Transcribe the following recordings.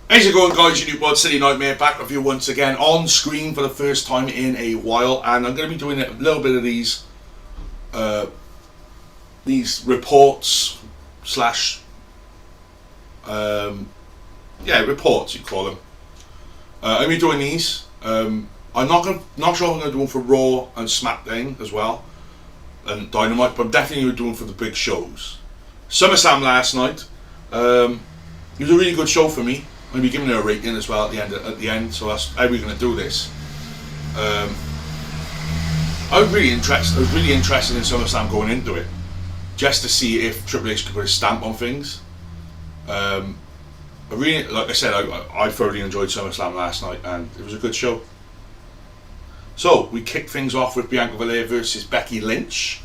How's it going, guys? Your new Bod City Nightmare back with you once again on screen for the first time in a while, and I'm going to be doing a little bit of these reports slash reports, you call them. I'm be doing these. I'm not sure if I'm going to do them for Raw and SmackDown as well, and Dynamite, but I'm definitely doing them for the big shows. Summerslam last night. It was a really good show for me. I'm going to be giving it a rating as well at the end, so that's how we're going to do this. I was really interested in SummerSlam going into it, just to see if Triple H could put a stamp on things. I thoroughly enjoyed SummerSlam last night, and it was a good show. So we kicked things off with Bianca Vale versus Becky Lynch.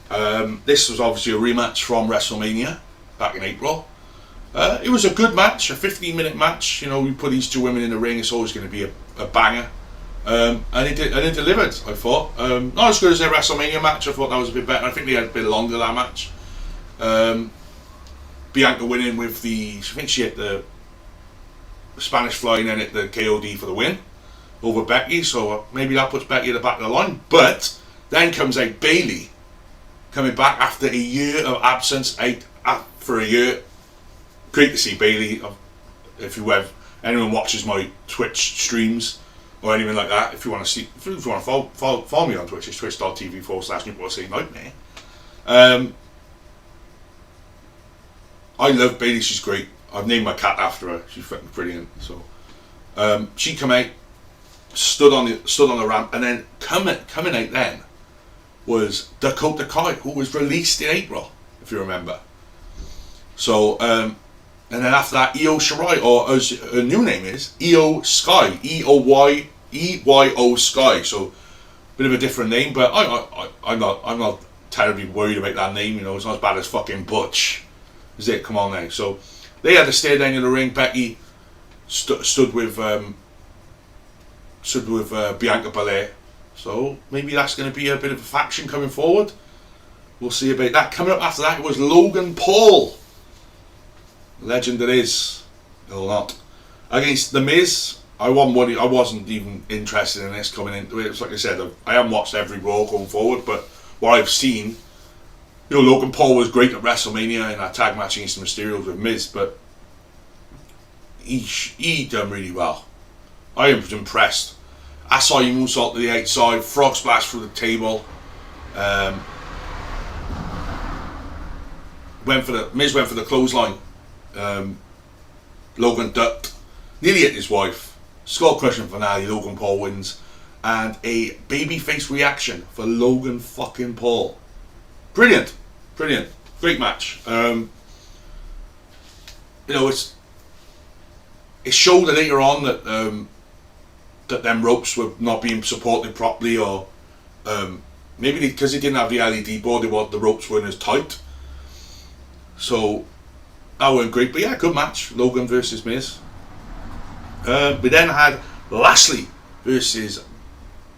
This was obviously a rematch from WrestleMania back in April. It was a good match, a 15-minute match. You know, we put these two women in the ring, it's always going to be a banger. And it delivered, I thought. Not as good as their WrestleMania match, I thought that was a bit better. I think they had a bit longer, that match. Bianca winning with I think she hit the Spanish Fly and then hit the KOD for the win over Becky, so maybe that puts Becky at the back of the line. But then comes out Bailey, coming back after a year of absence, for a year. Great to see Bailey. If anyone watches my Twitch streams or anything like that, if you want to follow me on Twitch, it's twitch.tv/newportcitynightmare. I love Bailey. She's great. I've named my cat after her. She's fucking brilliant. So she come out, stood on the ramp, and then coming out then was Dakota Kai, who was released in April, if you remember. So and then after that, Io Shirai, or as her new name is, Io Sky, EYO Sky. So bit of a different name, but I'm not terribly worried about that name. You know, it's not as bad as fucking Butch, is it? Come on now. So they had to stare down in the ring. Becky stood with Bianca Belair. So maybe that's going to be a bit of a faction coming forward. We'll see about that. Coming up after that, it was Logan Paul, legend it is, or not, against The Miz. I wasn't even interested in this coming into it. It's like I said, I haven't watched every Raw going forward, but what I've seen, you know, Logan Paul was great at WrestleMania in that tag match against the Mysterios with Miz, but he done really well. I was impressed. I saw him moonsault to the outside, frog splash through the table. Miz went for the clothesline. Logan ducked, nearly hit his wife. Skull crushing finale. Logan Paul wins, and a babyface reaction for Logan fucking Paul. Brilliant, great match. You know, it showed later on that that them ropes were not being supported properly, or maybe because they didn't have the LED board, the ropes weren't as tight. So that weren't great, but yeah, good match. Logan versus Miz. We then had Lashley versus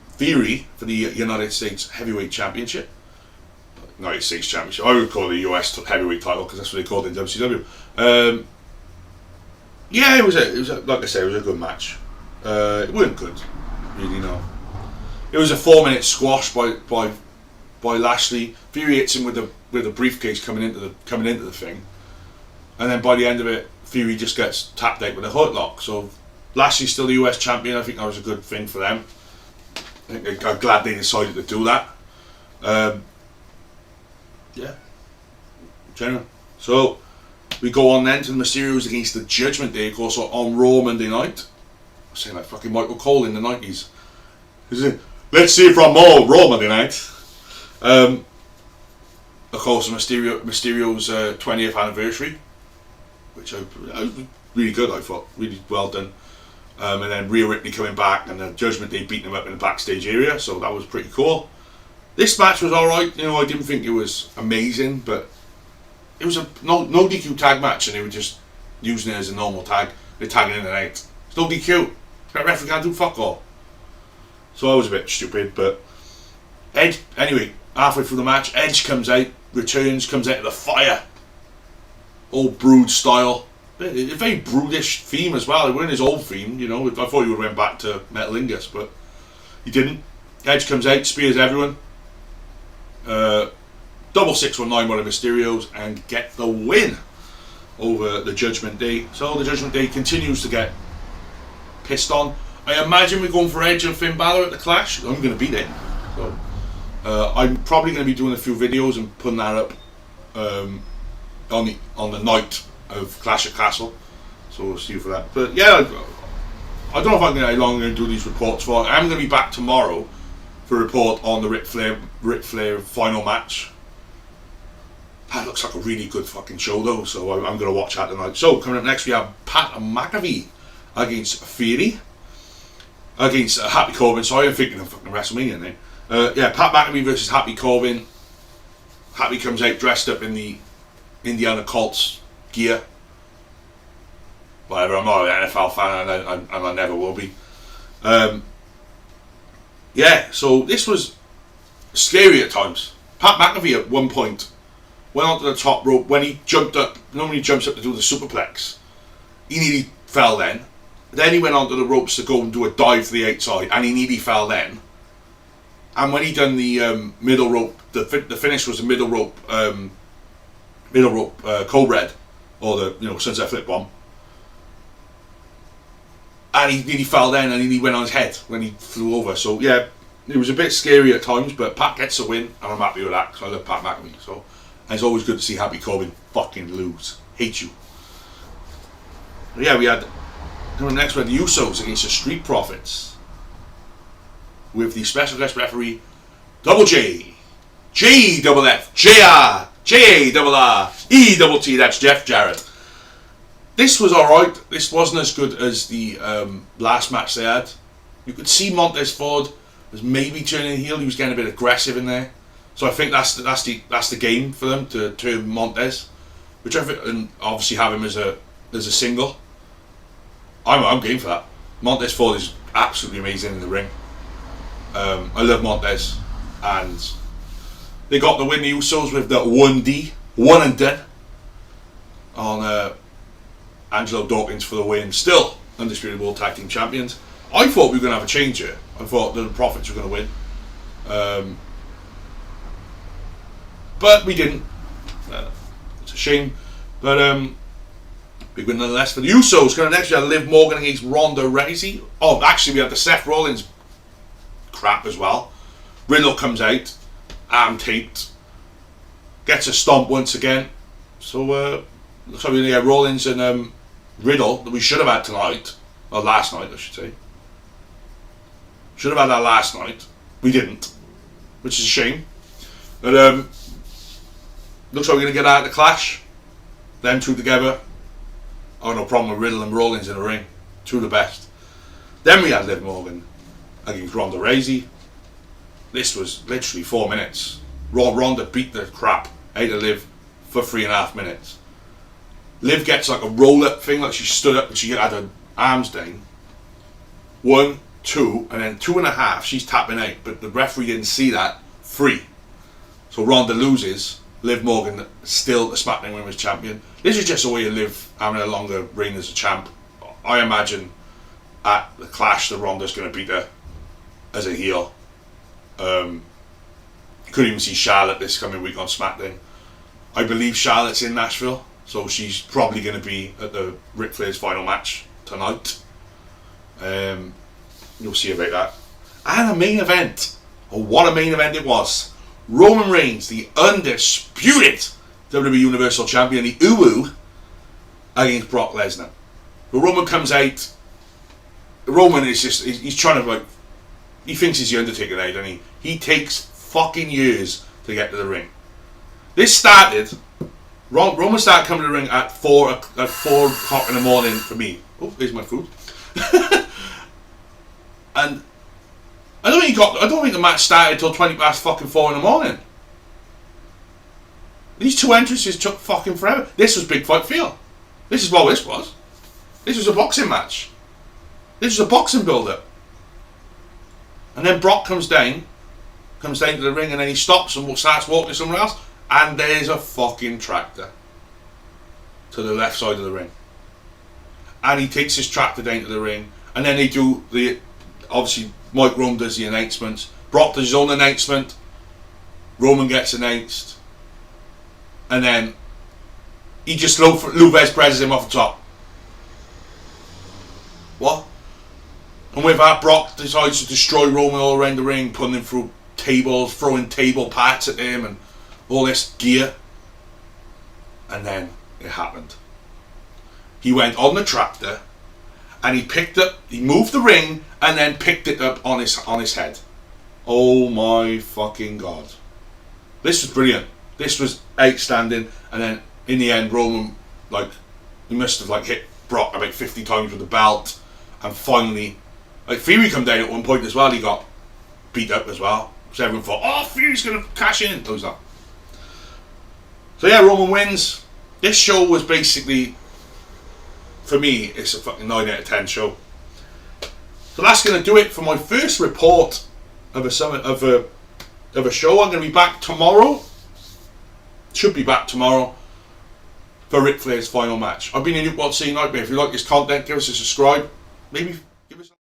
Theory for the United States Heavyweight Championship. United States Championship. I would call it the US Heavyweight title because that's what they called it in WCW. Yeah, it was like I said, it was a good match. It weren't good, really. No, it was a 4-minute squash by Lashley. Theory hits him with a briefcase coming into the thing. And then by the end of it, Theory just gets tapped out with a hurt lock. So Lashley's still the US champion. I think that was a good thing for them. I'm glad they decided to do that. Yeah. General. So we go on then to the Mysterios against the Judgment Day, of course, on Raw Monday night. I'm saying like fucking Michael Cole in the 90s. Let's see from Raw Monday night. Of course, Mysterio's 20th anniversary, which was really good, I thought. Really well done. And then Rhea Ripley coming back, and the Judgment Day beating him up in the backstage area, so that was pretty cool. This match was alright. You know, I didn't think it was amazing, but it was a no DQ tag match, and they were just using it as a normal tag. They're tagging in and out. It's no DQ. That referee can't do fuck all. So I was a bit stupid, but Edge, anyway, halfway through the match, Edge comes out, comes out of the fire, old Brood style, a very brutish theme as well. It wasn't his old theme, you know. I thought he would have went back to Metalingus, but he didn't. Edge comes out, spears everyone. Double 619 one of Mysterio's and get the win over the Judgment Day. So the Judgment Day continues to get pissed on. I imagine we're going for Edge and Finn Balor at the Clash. I'm going to be there. So I'm probably going to be doing a few videos and putting that up on the night of Clash at Castle. So we'll see you for that. But yeah, I don't know if I'm going to how long I'm going to do these reports for. I'm going to be back tomorrow for a report on the Ric Flair final match. That looks like a really good fucking show though, so I'm going to watch that tonight. So coming up next we have Pat McAfee against Theory. Against Happy Corbin. Sorry, I'm thinking of fucking WrestleMania now. Yeah, Pat McAfee versus Happy Corbin. Happy comes out dressed up in the Indiana Colts gear. Whatever, I'm not an NFL fan and I never will be. Yeah, so this was scary at times. Pat McAfee at one point went onto the top rope when he jumped up. Normally he jumps up to do the superplex. He nearly fell then. Then he went onto the ropes to go and do a dive to the outside, and he nearly fell then. And when he done the middle rope, the finish was a middle rope Code-Red, or the Sunset Flip Bomb. And he nearly fell then, and he went on his head when he flew over. So yeah, it was a bit scary at times, but Pat gets a win, and I'm happy with that because I love Pat McAfee. So and it's always good to see Happy Corbin fucking lose. Hate you. But yeah, we had. Next we had the Usos against the Street Profits with the special guest referee Double J, J double F, J R, J double R, E double T. That's Jeff Jarrett. This was alright. This wasn't as good as the last match they had. You could see Montez Ford was maybe turning heel. He was getting a bit aggressive in there. So I think that's the game for them to turn Montez, which I think, and obviously have him as a single. I'm game for that. Montez Ford is absolutely amazing in the ring. I love Montez, and they got the win, the Usos, with the 1D, one and done, on Angelo Dawkins for the win. Still undisputed World Tag Team Champions. I thought we were going to have a change here. I thought the Profits were going to win, but we didn't. It's a shame, but big win nonetheless for the Usos. Going next, we had Liv Morgan against Ronda Rousey. Oh, actually, we had the Seth Rollins crap as well. Riddle comes out, arm taped, gets a stomp once again. So, looks like we had Rollins and Riddle that we should have had tonight, or last night, I should say. Should have had that last night. We didn't, which is a shame. But looks like we're going to get out of the Clash. Them two together. Oh, no problem with Riddle and Rollins in the ring. Two of the best. Then we had Liv Morgan against Ronda Rousey. This was literally 4 minutes. Ronda beat the crap out of Liv for 3.5 minutes. Liv gets like a roll-up thing, like she stood up and she had her arms down. 1, 2, and then 2.5, she's tapping out, but the referee didn't see that. 3. So Ronda loses. Liv Morgan still the SmackDown Women's Champion. This is just a way of Liv having a longer reign as a champ. I imagine at the Clash that Ronda's going to beat her as a heel. Could even see Charlotte this coming week on SmackDown. I believe Charlotte's in Nashville, so she's probably going to be at the Ric Flair's final match tonight. You'll see about that. And a main event. Oh, what a main event it was. Roman Reigns, the undisputed WWE Universal Champion, the Uwu, against Brock Lesnar. But Roman comes out. Roman is just, he's trying to he thinks he's the Undertaker now, doesn't he? He takes fucking years to get to the ring. This started, Roman started coming to the ring at 4 o'clock in the morning for me. Oh, there's my food. And I don't think the match started till 20 past fucking 4 in the morning. These two entrances took fucking forever. This was Big Fight Feel. This is what this was. This was a boxing match. This was a boxing build-up. And then Brock comes down to the ring, and then he stops and starts walking somewhere else. And there's a fucking tractor to the left side of the ring. and he takes his tractor down to the ring, and then they do the, obviously Mike Rome does the announcements, Brock does his own announcement, Roman gets announced, and then he just Lopez presses him off the top. What? And with that, Brock decides to destroy Roman all around the ring, putting him through tables, throwing table parts at him and all this gear. And then it happened. He went on the tractor and he moved the ring and then picked it up on his head. Oh my fucking god. This was brilliant. This was outstanding. And then in the end, Roman, he must have hit Brock about 50 times with the belt, and finally, Fury come down at one point as well. He got beat up as well. So everyone thought, oh, Fury's gonna cash in. That was that. So yeah, Roman wins. This show was basically, for me, it's a fucking 9 out of 10 show. So that's gonna do it for my first report of a show. I'm gonna be back tomorrow. Should be back tomorrow for Ric Flair's final match. I've been in Newport City Nightmare. If you like this content, give us a subscribe. Maybe